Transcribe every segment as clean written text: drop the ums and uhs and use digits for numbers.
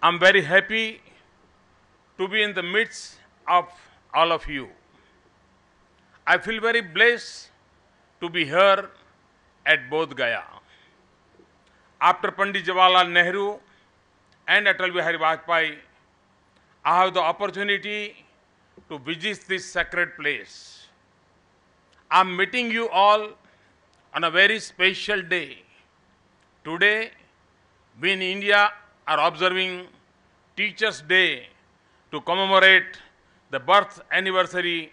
I'm very happy to be in the midst of all of you. I feel very blessed to be here at Bodh Gaya. After Pandit Jawaharlal Nehru and Atal Bihari Vajpayee, I have the opportunity to visit this sacred place. I'm meeting you all on a very special day. Today, we in India are observing Teachers' Day to commemorate the birth anniversary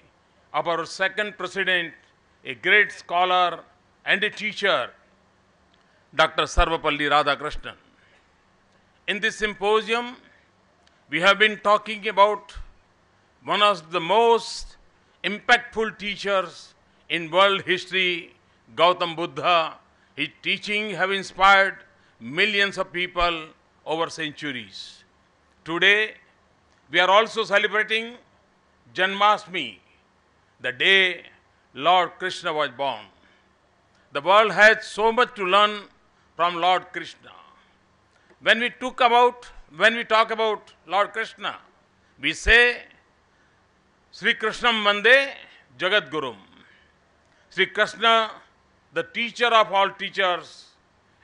of our second president, a great scholar and a teacher, Dr. Sarvapalli Radhakrishnan. In this symposium, we have been talking about one of the most impactful teachers in world history, Gautam Buddha. His teaching have inspired millions of people over centuries. Today, we are also celebrating Janmashtami, the day Lord Krishna was born. The world has so much to learn from Lord Krishna. When we talk about Lord Krishna, we say, Sri Krishnam Vande Jagat Gurum. Sri Krishna, the teacher of all teachers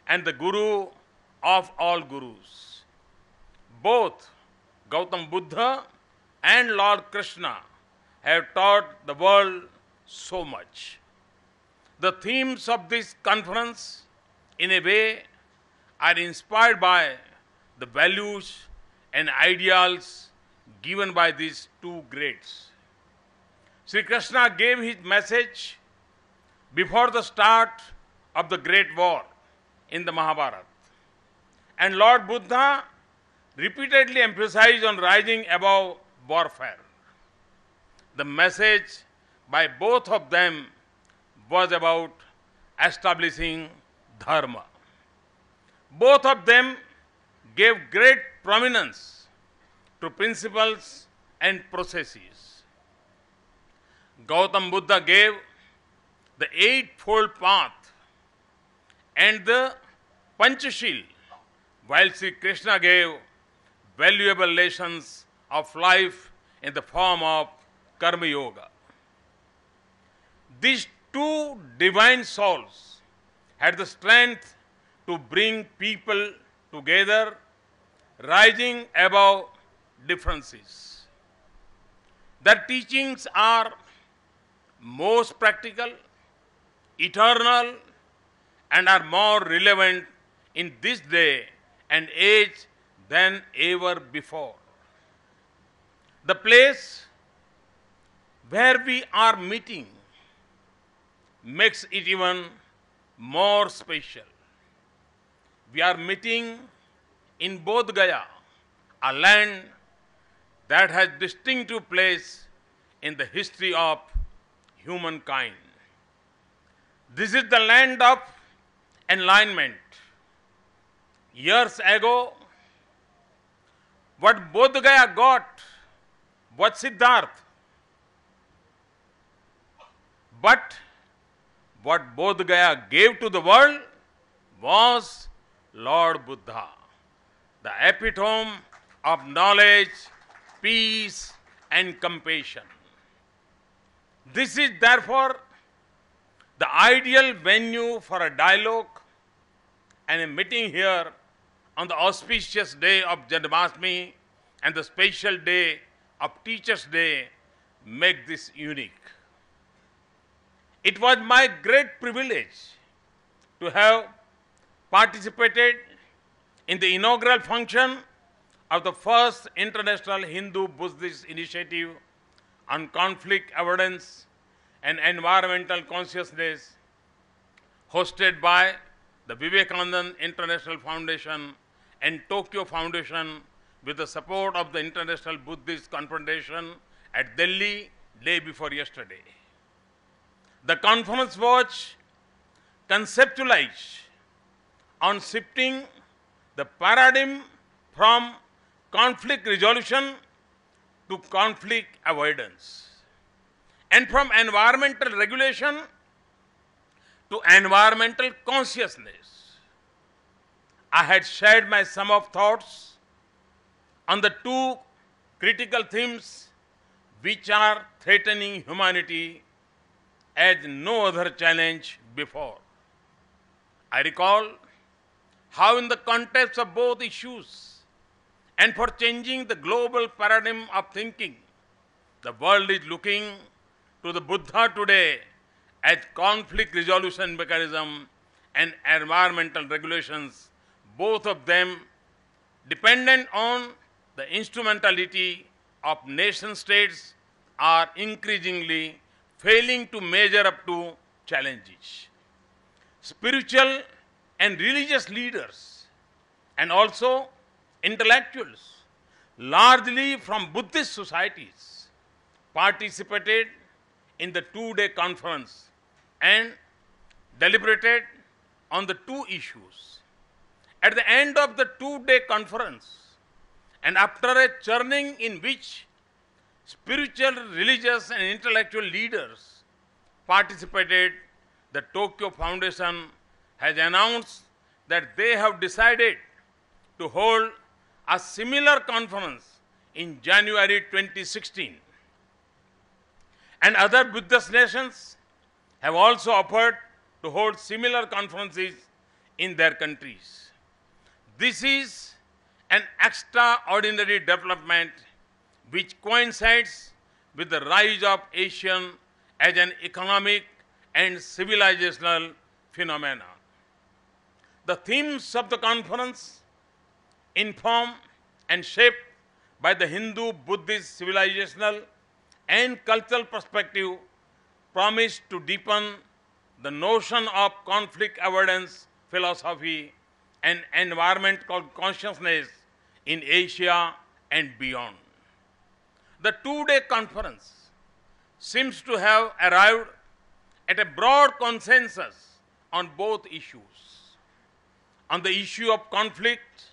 and the guru of all gurus. Both Gautam Buddha and Lord Krishna have taught the world so much. The themes of this conference, in a way, are inspired by the values and ideals given by these two greats. Sri Krishna gave his message before the start of the Great War in the Mahabharata. And Lord Buddha repeatedly emphasized on rising above warfare. The message by both of them was about establishing dharma. Both of them gave great prominence to principles and processes. Gautam Buddha gave the Eightfold Path and the Panchashil, while Sri Krishna gave valuable lessons of life in the form of Karma Yoga. These two divine souls had the strength to bring people together, rising above differences. Their teachings are most practical, eternal, and are more relevant in this day and age than ever before. The place where we are meeting makes it even more special. We are meeting in Bodh Gaya, a land that has distinctive place in the history of humankind. This is the land of enlightenment. Years ago, what Bodh Gaya got was Siddhartha. But what Bodh Gaya gave to the world was Lord Buddha, the epitome of knowledge, peace, and compassion. This is therefore the ideal venue for a dialogue, and a meeting here on the auspicious day of Janmashtami and the special day of Teachers' Day make this unique. It was my great privilege to have participated in the inaugural function of the first International Hindu-Buddhist Initiative on Conflict Avoidance and Environmental Consciousness, hosted by the Vivekananda International Foundation and Tokyo Foundation with the support of the International Buddhist Confederation at Delhi day before yesterday. The conference was conceptualized on shifting the paradigm from conflict resolution to conflict avoidance, and from environmental regulation to environmental consciousness. I had shared my sum of thoughts on the two critical themes which are threatening humanity as no other challenge before. I recall how in the context of both issues and for changing the global paradigm of thinking, the world is looking to the Buddha today as conflict resolution mechanism and environmental regulations, both of them dependent on the instrumentality of nation states, are increasingly failing to measure up to challenges. Spiritual and religious leaders and also intellectuals, largely from Buddhist societies, participated in the two-day conference and deliberated on the two issues. At the end of the two-day conference, and after a churning in which spiritual, religious, and intellectual leaders participated, the Tokyo Foundation has announced that they have decided to hold a similar conference in January 2016. And other Buddhist nations have also offered to hold similar conferences in their countries. This is an extraordinary development which coincides with the rise of Asian as an economic and civilizational phenomenon. The themes of the conference, informed and shaped by the Hindu-Buddhist civilizational and cultural perspective, promise to deepen the notion of conflict avoidance philosophy and environmental consciousness in Asia and beyond. The two-day conference seems to have arrived at a broad consensus on both issues. On the issue of conflict,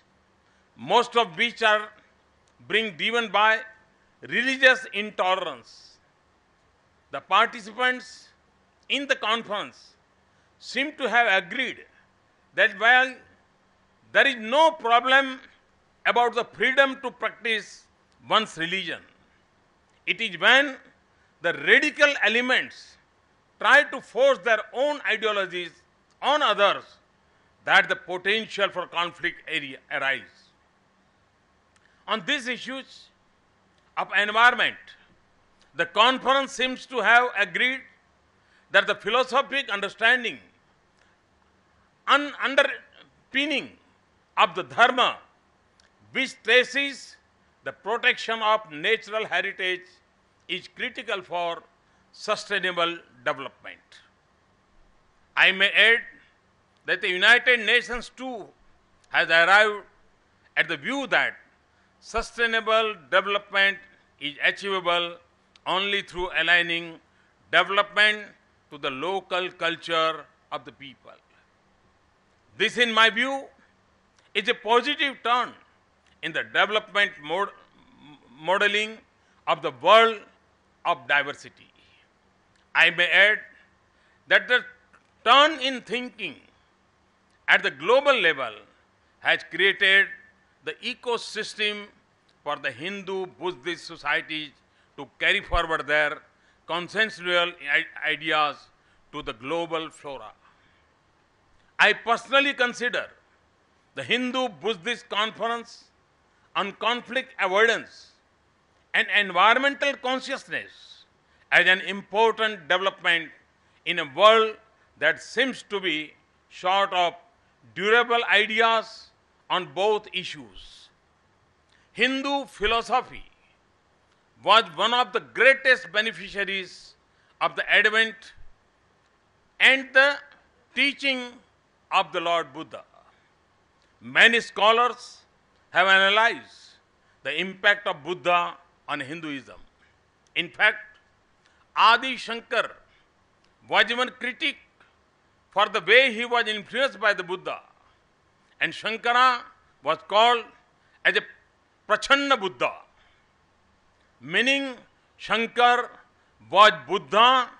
most of which are being driven by religious intolerance, the participants in the conference seem to have agreed that while there is no problem about the freedom to practice one's religion, it is when the radical elements try to force their own ideologies on others that the potential for conflict arises. On these issues of environment, the conference seems to have agreed that the philosophic understanding underpinning of the dharma, which traces the protection of natural heritage, is critical for sustainable development. I may add that the United Nations too has arrived at the view that sustainable development is achievable only through aligning development to the local culture of the people. This, in my view, is a positive turn in the development modeling of the world of diversity. I may add that the turn in thinking at the global level has created the ecosystem for the Hindu-Buddhist societies to carry forward their consensual ideas to the global flora. I personally consider the Hindu-Buddhist Conference on Conflict Avoidance and Environmental Consciousness as an important development in a world that seems to be short of durable ideas on both issues. Hindu philosophy was one of the greatest beneficiaries of the advent and the teaching of the Lord Buddha. Many scholars have analyzed the impact of Buddha on Hinduism. In fact, Adi Shankar was even critiqued for the way he was influenced by the Buddha, and Shankara was called as a Prachanna Buddha, meaning Shankar was Buddha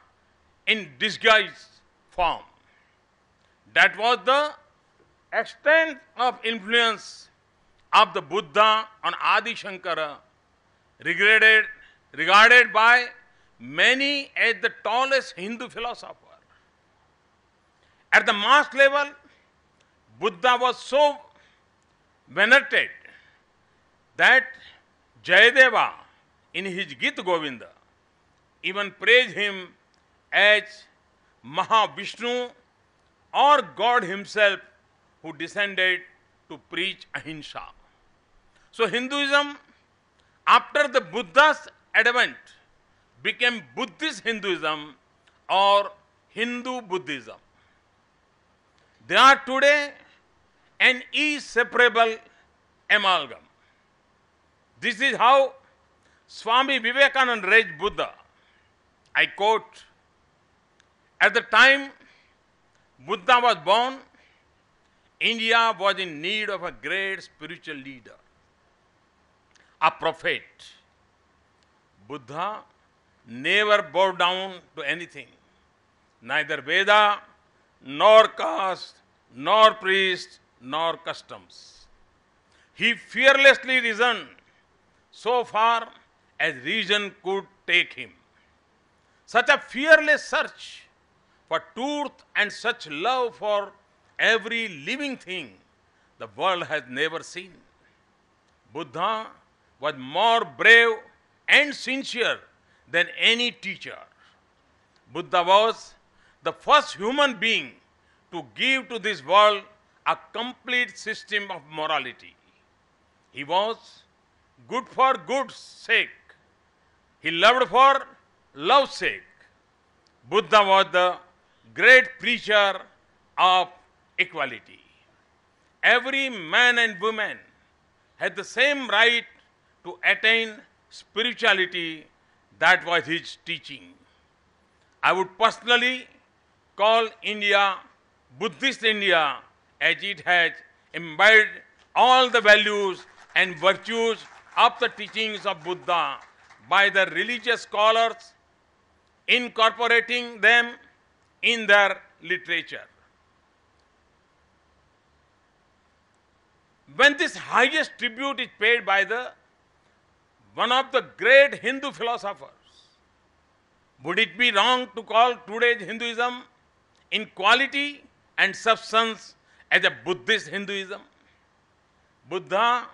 in disguised form. That was the extent of influence of the Buddha and Adi Shankara, regarded by many as the tallest Hindu philosopher. At the mass level, Buddha was so venerated that Jayadeva in his Gita Govinda even praised him as Mahavishnu or God himself who descended to preach ahimsa. So Hinduism, after the Buddha's advent, became Buddhist Hinduism or Hindu Buddhism. They are today an inseparable amalgam. This is how Swami Vivekananda raised Buddha. I quote, "At the time Buddha was born, India was in need of a great spiritual leader, a prophet. Buddha never bowed down to anything, neither Veda, nor caste, nor priest, nor customs. He fearlessly reasoned so far as reason could take him. Such a fearless search for truth and such love for every living thing the world has never seen. Buddha was more brave and sincere than any teacher. Buddha was the first human being to give to this world a complete system of morality. He was good for good's sake. He loved for love's sake. Buddha was the great preacher of equality. Every man and woman had the same right to attain spirituality. That was his teaching. I would personally call India Buddhist India, as it has imbibed all the values and virtues of the teachings of Buddha by the religious scholars, incorporating them in their literature. When this highest tribute is paid by one of the great Hindu philosophers, would it be wrong to call today's Hinduism in quality and substance as a Buddhist Hinduism? Buddha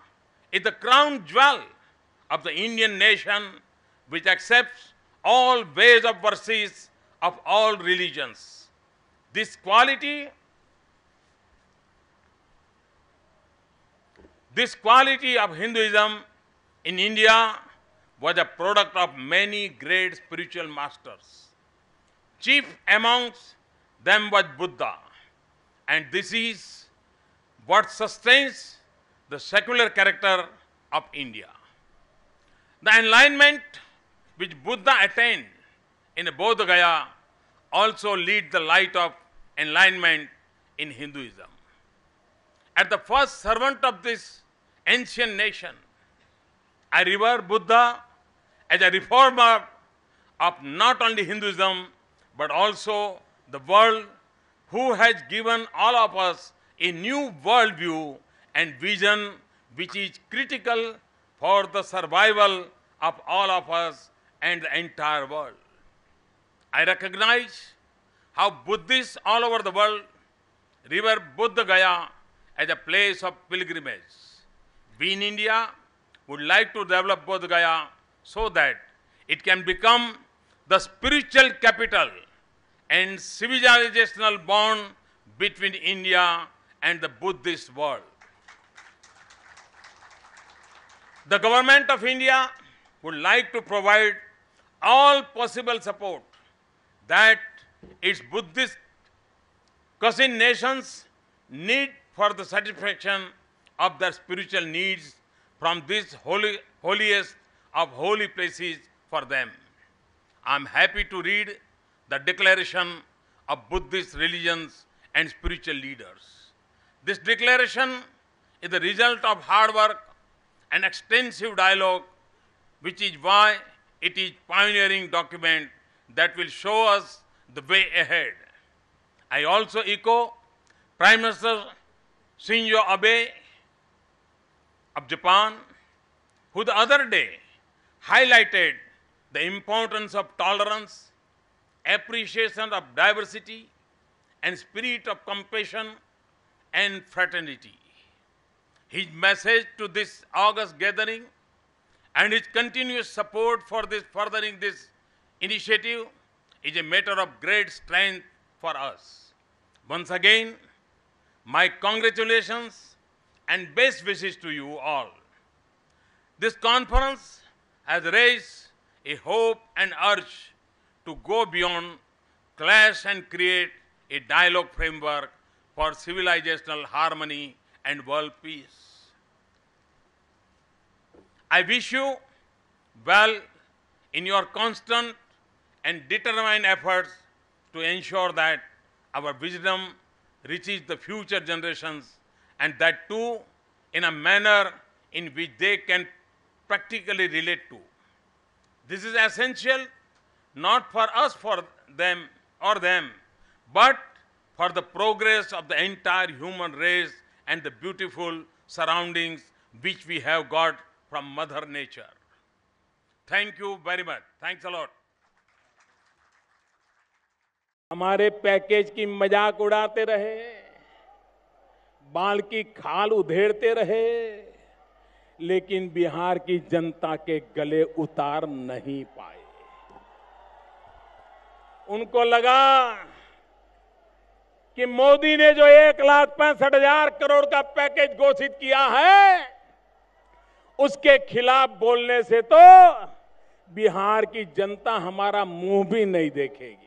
is the crown jewel of the Indian nation, which accepts all ways of worship of all religions. This quality of Hinduism in India was a product of many great spiritual masters. Chief amongst them was Buddha, and this is what sustains the secular character of India. The enlightenment which Buddha attained in Bodh Gaya also leads the light of enlightenment in Hinduism. As the first servant of this ancient nation, I revere Buddha as a reformer of not only Hinduism but also the world, who has given all of us a new worldview and vision which is critical for the survival of all of us and the entire world. I recognize how Buddhists all over the world revere Bodh Gaya as a place of pilgrimage. We in India would like to develop Bodh Gaya so that it can become the spiritual capital and civilizational bond between India and the Buddhist world. The government of India would like to provide all possible support that its Buddhist cousin nations need for the satisfaction of their spiritual needs from this holiest of holy places for them. I am happy to read the declaration of Buddhist religions and spiritual leaders. This declaration is the result of hard work and extensive dialogue, which is why it is a pioneering document that will show us the way ahead. I also echo Prime Minister Shinzo Abe of Japan, who the other day highlighted the importance of tolerance, appreciation of diversity, and spirit of compassion and fraternity. His message to this August gathering and his continuous support for furthering this initiative is a matter of great strength for us. Once again, my congratulations and best wishes to you all. This conference has raised a hope and urge to go beyond clash and create a dialogue framework for civilizational harmony and world peace. I wish you well in your constant and determined efforts to ensure that our wisdom reaches the future generations, and that too in a manner in which they can practically relate to. This is essential not for us, for them, but for the progress of the entire human race and the beautiful surroundings which we have got from Mother Nature. Thank you very much. Thanks a lot. हमारे package की मजाक उड़ाते रहे, बाल की खाल उधेड़ते रहे, लेकिन बिहार की जनता के गले उतार नहीं पाए। उनको लगा कि मोदी ने जो 1,65,000 करोड़ का पैकेज घोषित किया है, उसके खिलाफ बोलने से तो बिहार की जनता हमारा मुंह भी नहीं देखेगी।